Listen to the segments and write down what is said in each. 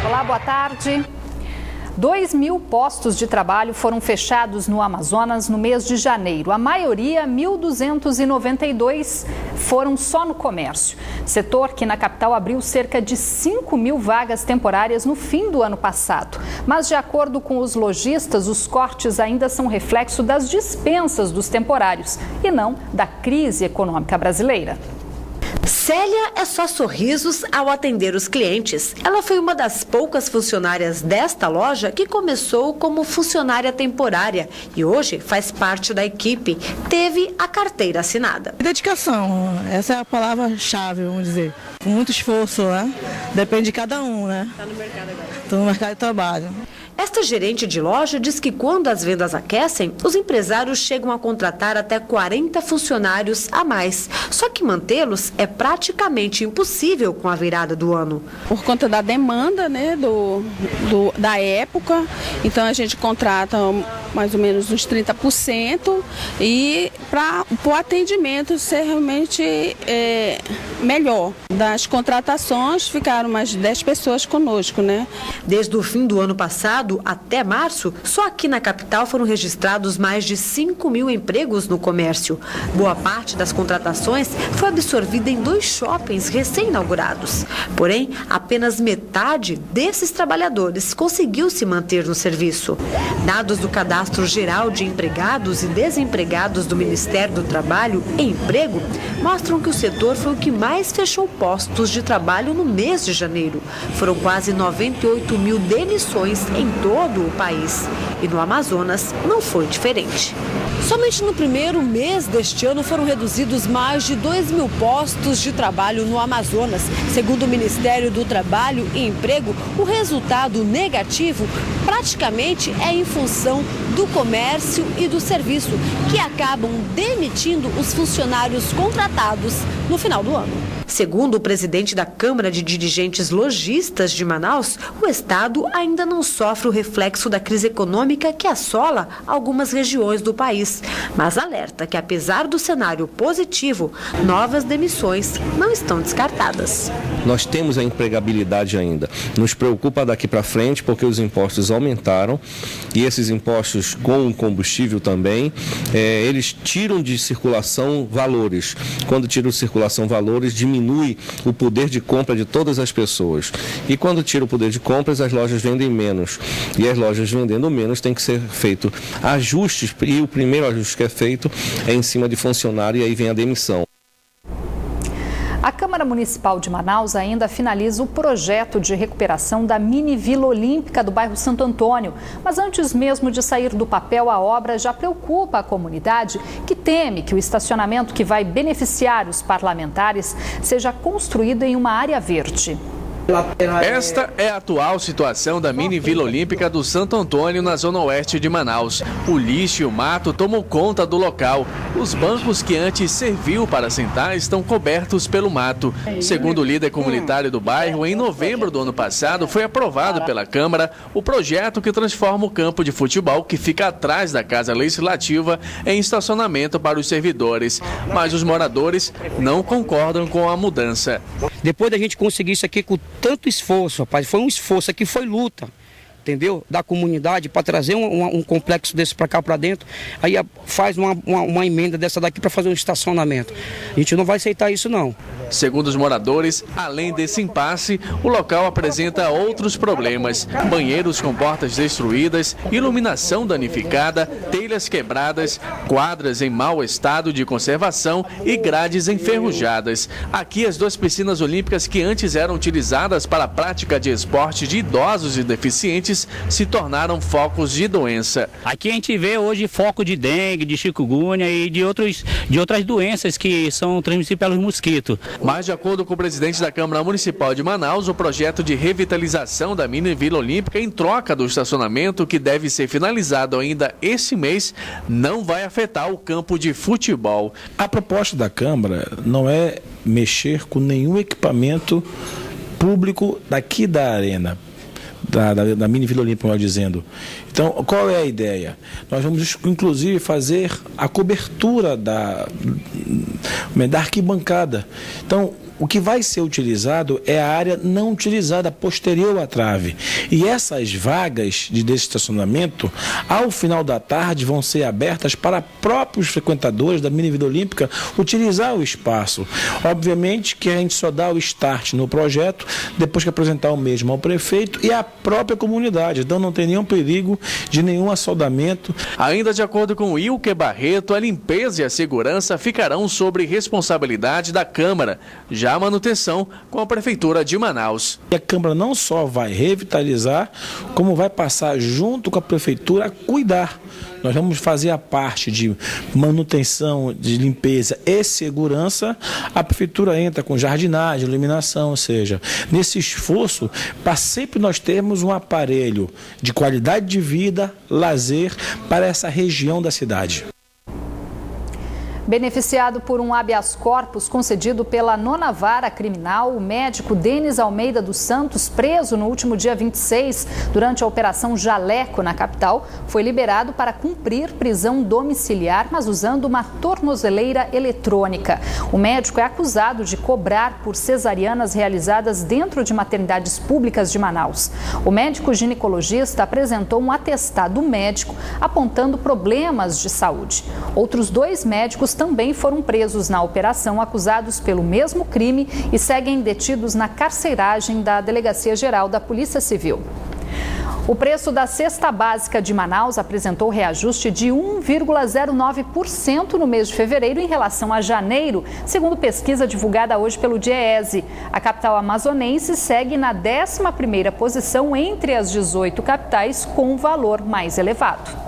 Olá, boa tarde. 2.000 postos de trabalho foram fechados no Amazonas no mês de janeiro. A maioria, 1.292, foram só no comércio. Setor que na capital abriu cerca de 5.000 vagas temporárias no fim do ano passado. Mas, de acordo com os lojistas, os cortes ainda são reflexo das dispensas dos temporários e não da crise econômica brasileira. Célia é só sorrisos ao atender os clientes. Ela foi uma das poucas funcionárias desta loja que começou como funcionária temporária e hoje faz parte da equipe. Teve a carteira assinada. Dedicação, essa é a palavra-chave, vamos dizer. Com muito esforço, né? Depende de cada um, né? Está no mercado agora. Estou no mercado de trabalho. Esta gerente de loja diz que quando as vendas aquecem, os empresários chegam a contratar até 40 funcionários a mais. Só que mantê-los é praticamente impossível com a virada do ano. Por conta da demanda, né, da época, então a gente contrata mais ou menos uns 30% e para o atendimento ser realmente melhor. Das contratações ficaram mais de 10 pessoas conosco, né? Desde o fim do ano passado até março, só aqui na capital foram registrados mais de 5.000 empregos no comércio. Boa parte das contratações foi absorvida em 2 shoppings recém-inaugurados. Porém, apenas metade desses trabalhadores conseguiu se manter no serviço. Dados do Cadastro Geral de Empregados e Desempregados do Ministério do Trabalho e Emprego mostram que o setor foi o que mais fechou postos de trabalho no mês de janeiro. Foram quase 98.000 demissões em todo o país. E no Amazonas não foi diferente. Somente no primeiro mês deste ano foram reduzidos mais de 2.000 postos de trabalho no Amazonas. Segundo o Ministério do Trabalho e Emprego, o resultado negativo praticamente é em função do comércio e do serviço, que acabam demitindo os funcionários contratados no final do ano. Segundo o presidente da Câmara de Dirigentes Lojistas de Manaus, o estado ainda não sofre o reflexo da crise econômica que assola algumas regiões do país, mas alerta que, apesar do cenário positivo, novas demissões não estão descartadas. Nós temos a empregabilidade ainda. Nos preocupa daqui para frente porque os impostos aumentaram e esses impostos com o combustível também, eles tiram de circulação valores. Quando tiram de circulação valores, diminui o poder de compra de todas as pessoas. E quando tira o poder de compras, as lojas vendem menos. E as lojas vendendo menos tem que ser feito ajustes. E o primeiro ajuste que é feito é em cima de funcionário e aí vem a demissão. A Câmara Municipal de Manaus ainda finaliza o projeto de recuperação da mini Vila Olímpica do bairro Santo Antônio. Mas antes mesmo de sair do papel, a obra já preocupa a comunidade, que teme que o estacionamento que vai beneficiar os parlamentares seja construído em uma área verde. Esta é a atual situação da mini Vila Olímpica do Santo Antônio, na zona oeste de Manaus. O lixo e o mato tomam conta do local. Os bancos que antes serviu para sentar estão cobertos pelo mato. Segundo o líder comunitário do bairro, em novembro do ano passado foi aprovado pela Câmara o projeto que transforma o campo de futebol que fica atrás da Casa Legislativa em estacionamento para os servidores. Mas os moradores não concordam com a mudança. Depois da gente conseguir isso aqui com tanto esforço, rapaz, foi um esforço aqui, foi luta, entendeu? Da comunidade para trazer um complexo desse para cá para dentro, aí faz uma emenda dessa daqui para fazer um estacionamento. A gente não vai aceitar isso não. Segundo os moradores, além desse impasse, o local apresenta outros problemas: banheiros com portas destruídas, iluminação danificada, telhas quebradas, quadras em mau estado de conservação e grades enferrujadas. Aqui, as 2 piscinas olímpicas que antes eram utilizadas para a prática de esporte de idosos e deficientes se tornaram focos de doença. Aqui a gente vê hoje foco de dengue, de chikungunya e de outras doenças que são transmissíveis pelos mosquitos. Mas, de acordo com o presidente da Câmara Municipal de Manaus, o projeto de revitalização da mini Vila Olímpica em troca do estacionamento, que deve ser finalizado ainda esse mês, não vai afetar o campo de futebol. A proposta da Câmara não é mexer com nenhum equipamento público daqui da arena. Da mini Vila Olímpica, melhor dizendo. Então, qual é a ideia? Nós vamos, inclusive, fazer a cobertura da arquibancada. Então, o que vai ser utilizado é a área não utilizada posterior à trave. E essas vagas de estacionamento, ao final da tarde, vão ser abertas para próprios frequentadores da Mini Vila Olímpica utilizar o espaço. Obviamente que a gente só dá o start no projeto depois que apresentar o mesmo ao prefeito e à própria comunidade. Então não tem nenhum perigo de nenhum assoldamento. Ainda de acordo com o Wilker Barreto, a limpeza e a segurança ficarão sob responsabilidade da Câmara, já a manutenção com a Prefeitura de Manaus. E a Câmara não só vai revitalizar, como vai passar junto com a Prefeitura a cuidar. Nós vamos fazer a parte de manutenção, de limpeza e segurança. A Prefeitura entra com jardinagem, iluminação, ou seja, nesse esforço, para sempre nós termos um aparelho de qualidade de vida, lazer para essa região da cidade. Beneficiado por um habeas corpus concedido pela 9ª Vara Criminal, o médico Denis Almeida dos Santos, preso no último dia 26, durante a Operação Jaleco na capital, foi liberado para cumprir prisão domiciliar, mas usando uma tornozeleira eletrônica. O médico é acusado de cobrar por cesarianas realizadas dentro de maternidades públicas de Manaus. O médico ginecologista apresentou um atestado médico apontando problemas de saúde. Outros 2 médicos também foram presos na operação, acusados pelo mesmo crime e seguem detidos na carceragem da Delegacia Geral da Polícia Civil. O preço da cesta básica de Manaus apresentou reajuste de 1,09% no mês de fevereiro em relação a janeiro, segundo pesquisa divulgada hoje pelo DIEESE. A capital amazonense segue na 11ª posição entre as 18 capitais com o valor mais elevado.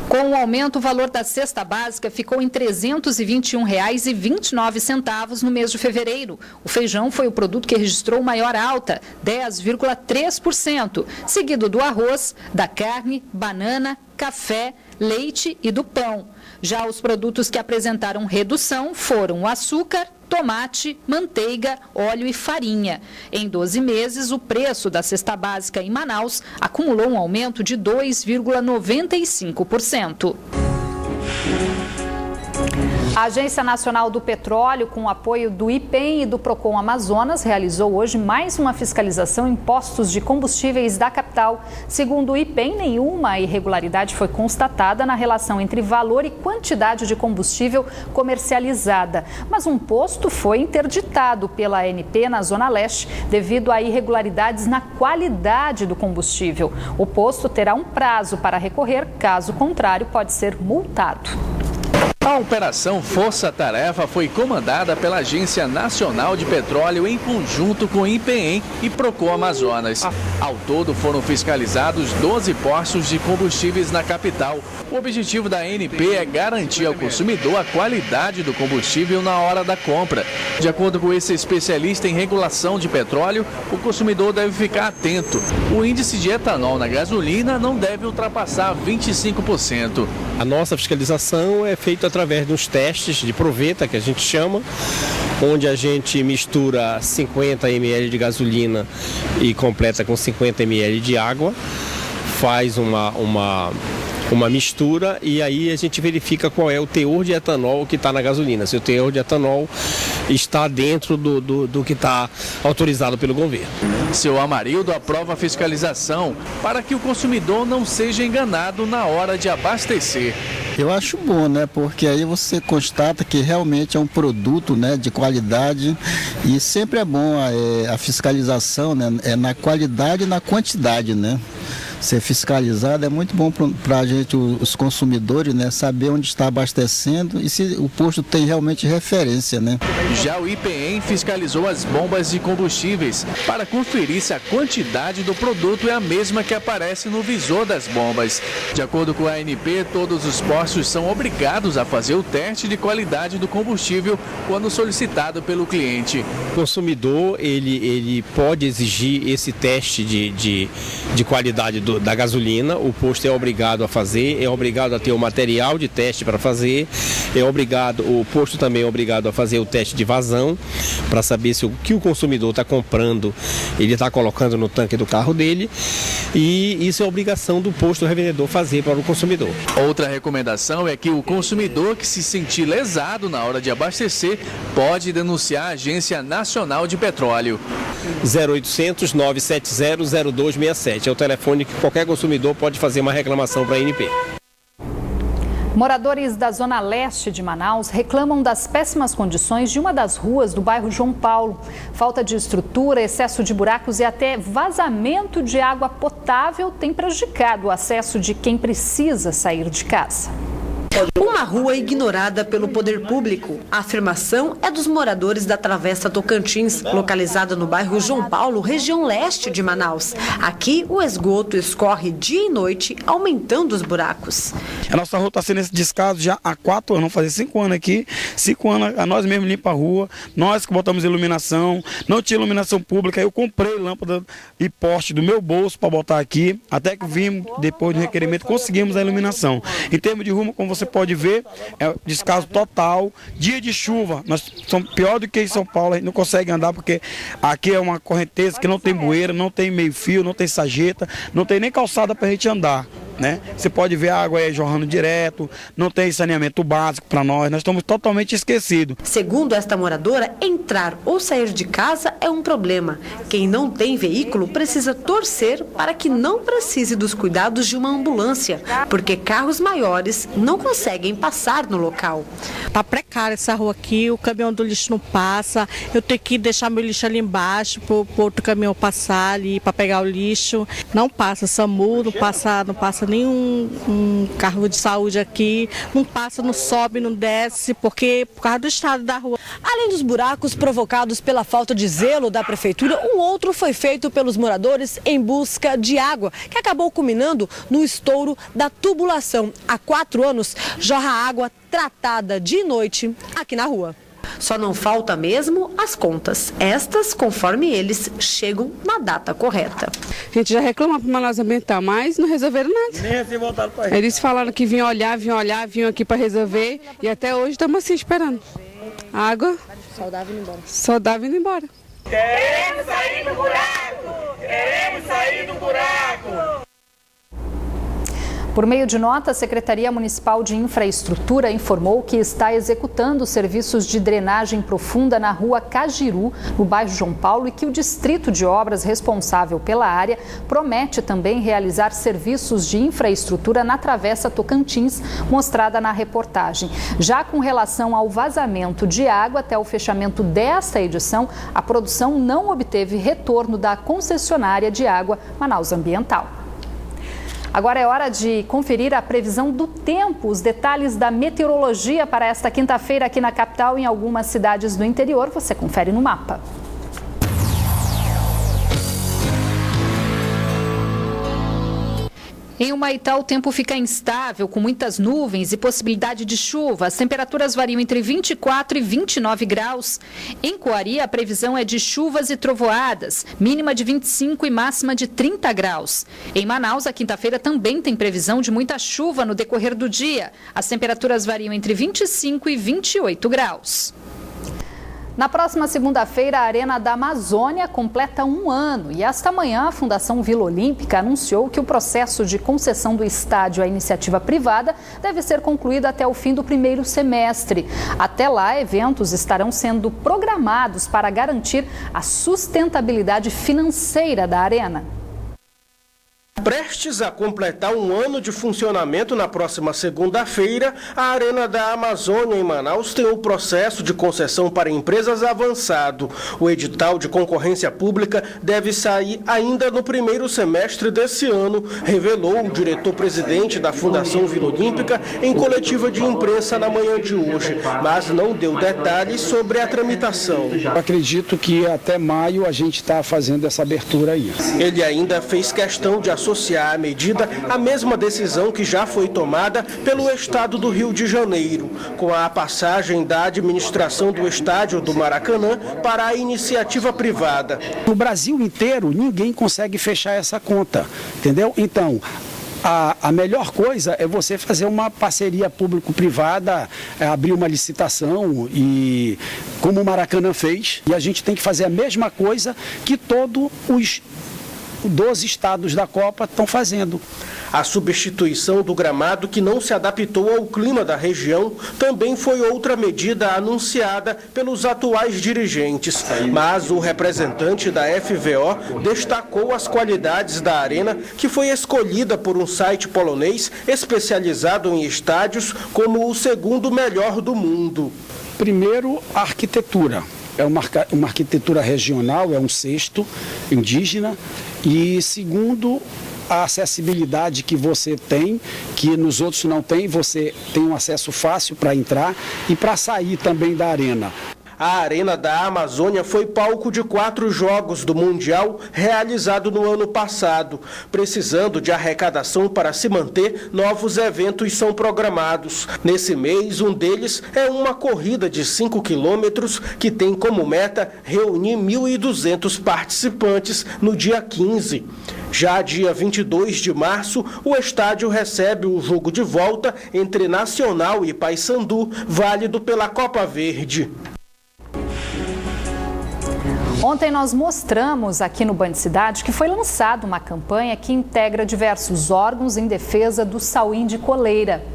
Com o aumento, o valor da cesta básica ficou em R$ 321,29 no mês de fevereiro. O feijão foi o produto que registrou maior alta, 10,3%, seguido do arroz, da carne, banana, café, leite e do pão. Já os produtos que apresentaram redução foram o açúcar, tomate, manteiga, óleo e farinha. Em 12 meses, o preço da cesta básica em Manaus acumulou um aumento de 2,95%. A Agência Nacional do Petróleo, com o apoio do IPEM e do Procon Amazonas, realizou hoje mais uma fiscalização em postos de combustíveis da capital. Segundo o IPEM, nenhuma irregularidade foi constatada na relação entre valor e quantidade de combustível comercializada. Mas um posto foi interditado pela ANP na Zona Leste devido a irregularidades na qualidade do combustível. O posto terá um prazo para recorrer, caso contrário, pode ser multado. A Operação Força Tarefa foi comandada pela Agência Nacional de Petróleo em conjunto com o IPEM e Procon Amazonas. Ao todo foram fiscalizados 12 postos de combustíveis na capital. O objetivo da ANP é garantir ao consumidor a qualidade do combustível na hora da compra. De acordo com esse especialista em regulação de petróleo, o consumidor deve ficar atento. O índice de etanol na gasolina não deve ultrapassar 25%. A nossa fiscalização é feita através dos testes de proveta, que a gente chama, onde a gente mistura 50 ml de gasolina e completa com 50 ml de água, faz uma mistura e aí a gente verifica qual é o teor de etanol que está na gasolina, se o teor de etanol está dentro do que está autorizado pelo governo. Seu Amarildo aprova a fiscalização para que o consumidor não seja enganado na hora de abastecer. Eu acho bom, né? Porque aí você constata que realmente é um produto, né, de qualidade e sempre é bom a fiscalização, né, na qualidade e na quantidade, né? Ser fiscalizado é muito bom para a gente, os consumidores, né, saber onde está abastecendo e se o posto tem realmente referência, né? Já o IPEM fiscalizou as bombas de combustíveis para conferir se a quantidade do produto é a mesma que aparece no visor das bombas. De acordo com a ANP, todos os postos são obrigados a fazer o teste de qualidade do combustível quando solicitado pelo cliente. O consumidor, ele pode exigir esse teste de qualidade da gasolina, o posto é obrigado a fazer, é obrigado a ter o material de teste para fazer, o posto também é obrigado a fazer o teste de vazão, para saber se o que o consumidor está comprando, ele está colocando no tanque do carro dele. e isso é obrigação do posto revendedor fazer para o consumidor. Outra recomendação é que o consumidor que se sentir lesado na hora de abastecer pode denunciar a Agência Nacional de Petróleo. 0800 970 0267 é o telefone que qualquer consumidor pode fazer uma reclamação para a ANP. Moradores da zona leste de Manaus reclamam das péssimas condições de uma das ruas do bairro João Paulo. Falta de estrutura, excesso de buracos e até vazamento de água potável tem prejudicado o acesso de quem precisa sair de casa. Uma rua ignorada pelo poder público. A afirmação é dos moradores da Travessa Tocantins, localizada no bairro João Paulo, região leste de Manaus. Aqui, o esgoto escorre dia e noite, aumentando os buracos. A nossa rua está sendo esse descaso já há 4 anos, vamos fazer 5 anos aqui. 5 anos, nós mesmos limpamos a rua, nós que botamos iluminação, não tinha iluminação pública, eu comprei lâmpada e poste do meu bolso para botar aqui, até que vimos, depois do requerimento, conseguimos a iluminação. Em termos de rua, como você pode ver, é descaso total. Dia de chuva, nós somos pior do que em São Paulo, a gente não consegue andar porque aqui é uma correnteza que não tem bueira, não tem meio fio, não tem sarjeta, não tem nem calçada para a gente andar. Você pode ver a água aí jorrando direto, não tem saneamento básico para nós estamos totalmente esquecidos. Segundo esta moradora, entrar ou sair de casa é um problema. Quem não tem veículo precisa torcer para que não precise dos cuidados de uma ambulância, porque carros maiores não conseguem passar no local. Tá precária essa rua aqui, o caminhão do lixo não passa, eu tenho que deixar meu lixo ali embaixo para o outro caminhão passar ali para pegar o lixo. Não passa SAMU, não passa nenhum carro de saúde aqui, não passa, não sobe, não desce, porque por causa do estado da rua. Além dos buracos provocados pela falta de zelo da prefeitura, um outro foi feito pelos moradores em busca de água, que acabou culminando no estouro da tubulação. Há 4 anos, jorra água tratada de noite aqui na rua. Só não falta mesmo as contas. Estas, conforme eles, chegam na data correta. A gente já reclama para Manaus Ambiental, mas não resolveram nada. Nem assim voltaram para eles falaram que vinham olhar, vinham aqui para resolver e até hoje estamos assim esperando. Água. Só dá vindo embora. Queremos sair do buraco! Queremos sair do buraco! Por meio de nota, a Secretaria Municipal de Infraestrutura informou que está executando serviços de drenagem profunda na rua Cajiru, no bairro João Paulo, e que o distrito de obras responsável pela área promete também realizar serviços de infraestrutura na Travessa Tocantins, mostrada na reportagem. Já com relação ao vazamento de água, até o fechamento desta edição, a produção não obteve retorno da concessionária de água Manaus Ambiental. Agora é hora de conferir a previsão do tempo, os detalhes da meteorologia para esta quinta-feira aqui na capital e em algumas cidades do interior. Você confere no mapa. Em Humaitá, o tempo fica instável, com muitas nuvens e possibilidade de chuva. As temperaturas variam entre 24 e 29 graus. Em Coari, a previsão é de chuvas e trovoadas, mínima de 25 e máxima de 30 graus. Em Manaus, a quinta-feira também tem previsão de muita chuva no decorrer do dia. As temperaturas variam entre 25 e 28 graus. Na próxima segunda-feira, a Arena da Amazônia completa 1 ano e esta manhã a Fundação Vila Olímpica anunciou que o processo de concessão do estádio à iniciativa privada deve ser concluído até o fim do primeiro semestre. Até lá, eventos estarão sendo programados para garantir a sustentabilidade financeira da Arena. Prestes a completar 1 ano de funcionamento na próxima segunda-feira, a Arena da Amazônia em Manaus tem um processo de concessão para empresas avançado. O edital de concorrência pública deve sair ainda no primeiro semestre desse ano, revelou o diretor-presidente da Fundação Vila Olímpica em coletiva de imprensa na manhã de hoje, mas não deu detalhes sobre a tramitação. Eu acredito que até maio a gente está fazendo essa abertura aí. Ele ainda fez questão de associar à medida a mesma decisão que já foi tomada pelo Estado do Rio de Janeiro, com a passagem da administração do estádio do Maracanã para a iniciativa privada. No Brasil inteiro, ninguém consegue fechar essa conta, entendeu? Então, a melhor coisa é você fazer uma parceria público-privada, abrir uma licitação, e como o Maracanã fez, e a gente tem que fazer a mesma coisa que todos os dos estados da Copa estão fazendo. A substituição do gramado, que não se adaptou ao clima da região, também foi outra medida anunciada pelos atuais dirigentes. Mas o representante da FVO destacou as qualidades da arena, que foi escolhida por um site polonês especializado em estádios como o segundo melhor do mundo. Primeiro, a arquitetura. É uma arquitetura regional, é um cesto indígena. E segundo, a acessibilidade que você tem, que nos outros não tem, você tem um acesso fácil para entrar e para sair também da arena. A Arena da Amazônia foi palco de 4 jogos do Mundial realizado no ano passado. Precisando de arrecadação para se manter, novos eventos são programados. Nesse mês, um deles é uma corrida de 5 quilômetros que tem como meta reunir 1.200 participantes no dia 15. Já dia 22 de março, o estádio recebe o jogo de volta entre Nacional e Paysandu, válido pela Copa Verde. Ontem nós mostramos aqui no Band Cidade que foi lançada uma campanha que integra diversos órgãos em defesa do sauim de coleira.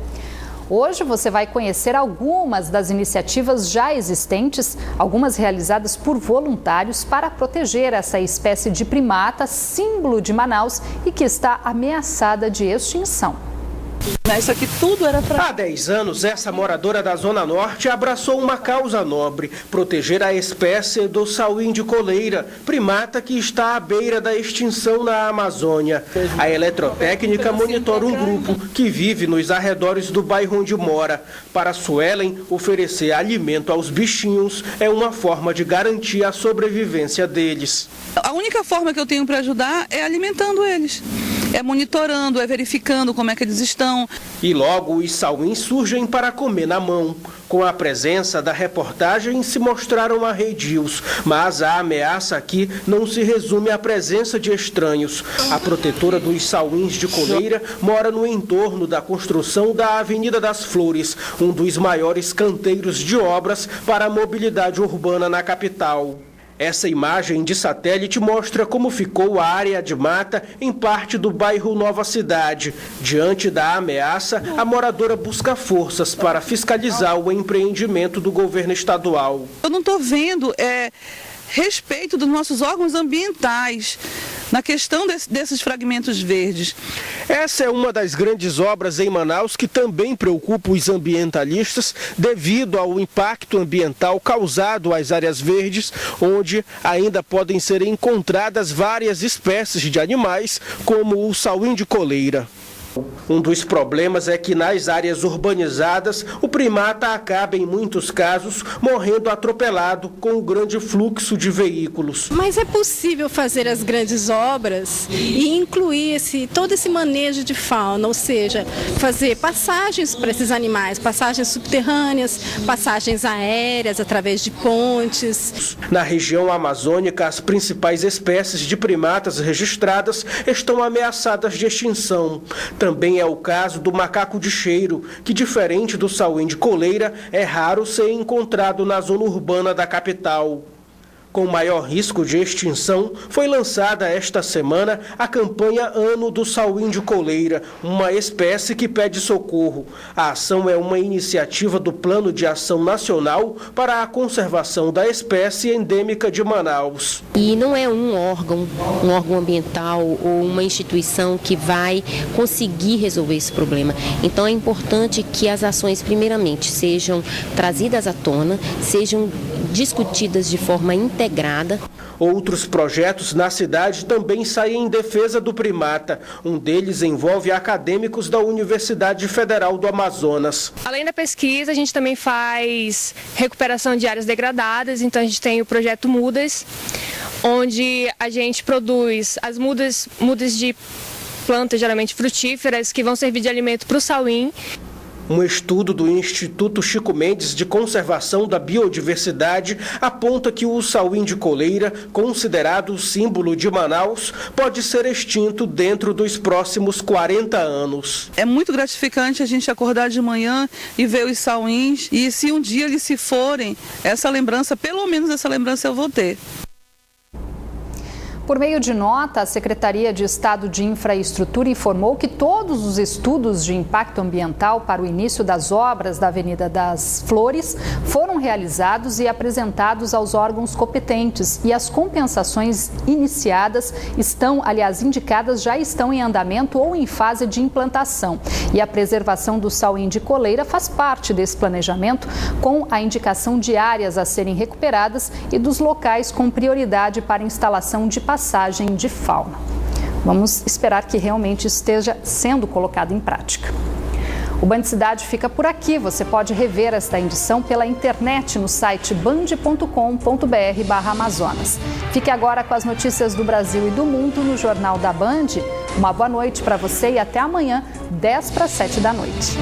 Hoje você vai conhecer algumas das iniciativas já existentes, algumas realizadas por voluntários para proteger essa espécie de primata, símbolo de Manaus e que está ameaçada de extinção. Isso aqui tudo era para... Há 10 anos, essa moradora da Zona Norte abraçou uma causa nobre: proteger a espécie do sauim de coleira, primata que está à beira da extinção na Amazônia. A eletrotécnica monitora um grupo que vive nos arredores do bairro onde mora. Para Suelen, oferecer alimento aos bichinhos é uma forma de garantir a sobrevivência deles. A única forma que eu tenho para ajudar é alimentando eles. É monitorando, é verificando como é que eles estão. E logo os sauins surgem para comer na mão. Com a presença da reportagem se mostraram arredios, mas a ameaça aqui não se resume à presença de estranhos. A protetora dos sauins de coleira mora no entorno da construção da Avenida das Flores, um dos maiores canteiros de obras para a mobilidade urbana na capital. Essa imagem de satélite mostra como ficou a área de mata em parte do bairro Nova Cidade. Diante da ameaça, a moradora busca forças para fiscalizar o empreendimento do governo estadual. Eu não estou vendo respeito dos nossos órgãos ambientais na questão desses fragmentos verdes. Essa é uma das grandes obras em Manaus que também preocupa os ambientalistas devido ao impacto ambiental causado às áreas verdes, onde ainda podem ser encontradas várias espécies de animais, como o sauim de coleira. Um dos problemas é que nas áreas urbanizadas, o primata acaba, em muitos casos, morrendo atropelado com o grande fluxo de veículos. Mas é possível fazer as grandes obras e incluir todo esse manejo de fauna, ou seja, fazer passagens para esses animais, passagens subterrâneas, passagens aéreas através de pontes. Na região amazônica, as principais espécies de primatas registradas estão ameaçadas de extinção. Também é o caso do macaco de cheiro, que, diferente do sauim de coleira, é raro ser encontrado na zona urbana da capital. Com maior risco de extinção, foi lançada esta semana a campanha Ano do Sauim de Coleira, uma espécie que pede socorro. A ação é uma iniciativa do Plano de Ação Nacional para a Conservação da Espécie Endêmica de Manaus. E não é um órgão ambiental ou uma instituição que vai conseguir resolver esse problema. Então é importante que as ações, primeiramente, sejam trazidas à tona, sejam discutidas de forma integrada. Outros projetos na cidade também saem em defesa do primata. Um deles envolve acadêmicos da Universidade Federal do Amazonas. Além da pesquisa, a gente também faz recuperação de áreas degradadas. Então a gente tem o projeto Mudas, onde a gente produz as mudas de plantas, geralmente frutíferas, que vão servir de alimento para o sauim. Um estudo do Instituto Chico Mendes de Conservação da Biodiversidade aponta que o sauim de coleira, considerado o símbolo de Manaus, pode ser extinto dentro dos próximos 40 anos. É muito gratificante a gente acordar de manhã e ver os sauins, e se um dia eles se forem, essa lembrança, pelo menos essa lembrança eu vou ter. Por meio de nota, a Secretaria de Estado de Infraestrutura informou que todos os estudos de impacto ambiental para o início das obras da Avenida das Flores foram realizados e apresentados aos órgãos competentes e as compensações iniciadas indicadas já estão em andamento ou em fase de implantação. E a preservação do Sauim de Coleira faz parte desse planejamento, com a indicação de áreas a serem recuperadas e dos locais com prioridade para instalação de passagem de fauna. Vamos esperar que realmente esteja sendo colocado em prática. O Band Cidade fica por aqui. Você pode rever esta edição pela internet no site band.com.br/Amazonas. Fique agora com as notícias do Brasil e do mundo no Jornal da Band. Uma boa noite para você e até amanhã, 6:50 da noite.